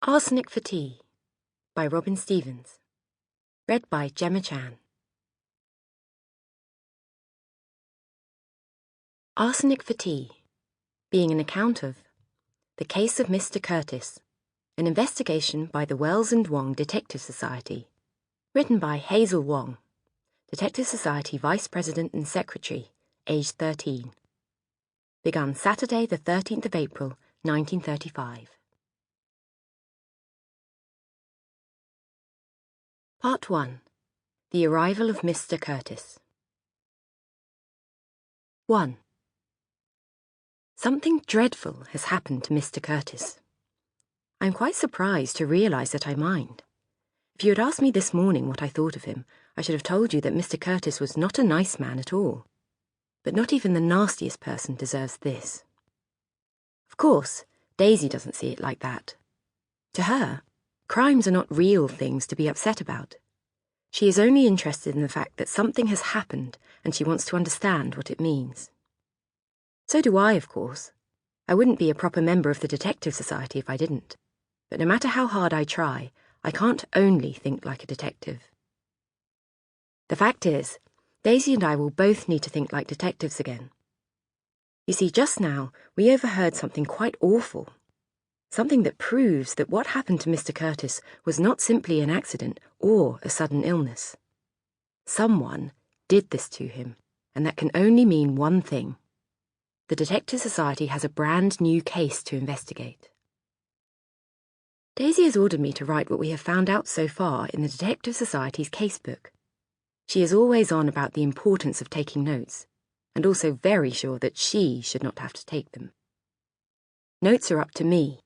Arsenic for Tea by Robin Stevens. Read by Gemma Chan. Arsenic for Tea, being an account of The Case of Mr. Curtis, an investigation by the Wells and Wong Detective Society, written by Hazel Wong, Detective Society Vice President and Secretary, aged 13. Begun Saturday the 13th of April, 1935. Part 1. The Arrival of Mr. Curtis. 1. Something dreadful has happened to Mr. Curtis. I am quite surprised to realise that I mind. If you had asked me this morning what I thought of him, I should have told you that Mr. Curtis was not a nice man at all. But not even the nastiest person deserves this. Of course, Daisy doesn't see it like that. To her, crimes are not real things to be upset about. She is only interested in the fact that something has happened and she wants to understand what it means. So do I, of course. I wouldn't be a proper member of the Detective Society if I didn't. But no matter how hard I try, I can't only think like a detective. The fact is, Daisy and I will both need to think like detectives again. You see, just now, we overheard something quite awful. Something that proves that what happened to Mr. Curtis was not simply an accident or a sudden illness. Someone did this to him, and that can only mean one thing. The Detective Society has a brand new case to investigate. Daisy has ordered me to write what we have found out so far in the Detective Society's casebook. She is always on about the importance of taking notes, and also very sure that she should not have to take them. Notes are up to me.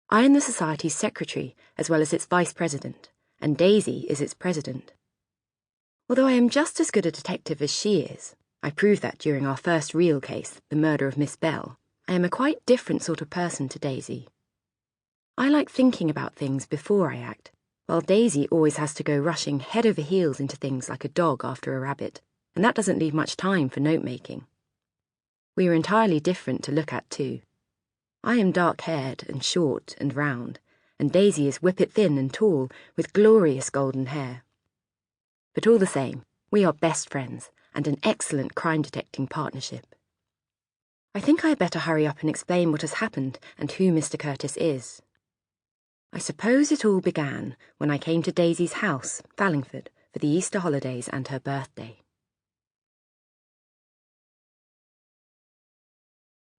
I am the Society's secretary, as well as its vice president, and Daisy is its president. Although I am just as good a detective as she is, I proved that during our first real case, the murder of Miss Bell, I am a quite different sort of person to Daisy. I like thinking about things before I act, while Daisy always has to go rushing head over heels into things like a dog after a rabbit, and that doesn't leave much time for note-making. We are entirely different to look at, too. I am dark-haired and short and round, and Daisy is whippet-thin and tall, with glorious golden hair. But all the same, we are best friends, and an excellent crime-detecting partnership. I think I had better hurry up and explain what has happened and who Mr. Curtis is. I suppose it all began when I came to Daisy's house, Fallingford, for the Easter holidays and her birthday.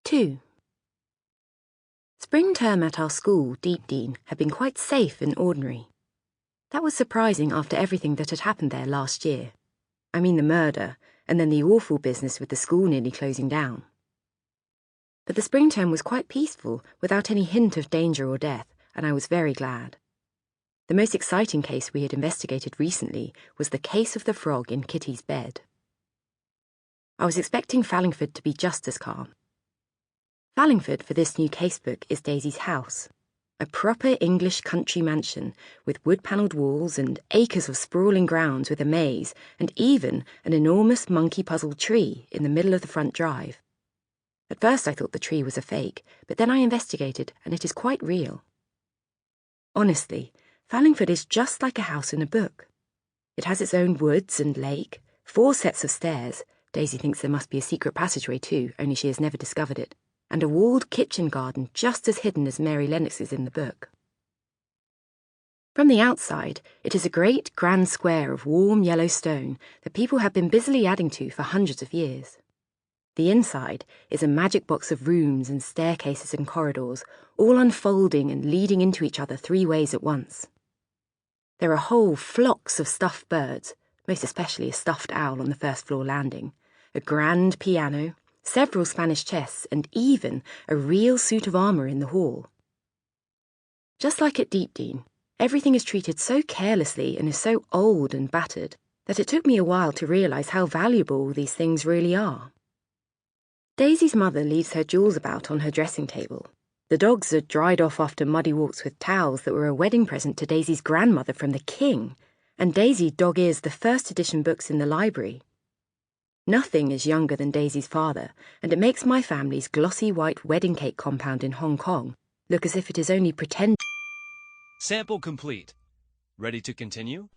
2. Spring term at our school, Deepdean, had been quite safe and ordinary. That was surprising after everything that had happened there last year. I mean the murder, and then the awful business with the school nearly closing down. But the spring term was quite peaceful, without any hint of danger or death, and I was very glad. The most exciting case we had investigated recently was the case of the frog in Kitty's bed. I was expecting Fallingford to be just as calm. Fallingford for this new casebook is Daisy's house, a proper English country mansion with wood-panelled walls and acres of sprawling grounds with a maze and even an enormous monkey-puzzle tree in the middle of the front drive. At first I thought the tree was a fake, but then I investigated and it is quite real. Honestly, Fallingford is just like a house in a book. It has its own woods and lake, 4 sets of stairs, Daisy thinks there must be a secret passageway too, only she has never discovered it, and a walled kitchen garden just as hidden as Mary Lennox's in the book. From the outside, it is a great grand square of warm yellow stone that people have been busily adding to for hundreds of years. The inside is a magic box of rooms and staircases and corridors, all unfolding and leading into each other 3 ways at once. There are whole flocks of stuffed birds, most especially a stuffed owl on the first-floor landing, a grand piano, several Spanish chests, and even a real suit of armour in the hall. Just like at Deepdean, everything is treated so carelessly and is so old and battered that it took me a while to realise how valuable all these things really are. Daisy's mother leaves her jewels about on her dressing table. The dogs are dried off after muddy walks with towels that were a wedding present to Daisy's grandmother from the king, and Daisy dog-ears the first edition books in the library. Nothing is younger than Daisy's father, and it makes my family's glossy white wedding cake compound in Hong Kong look as if it is only pretend. Sample complete. Ready to continue?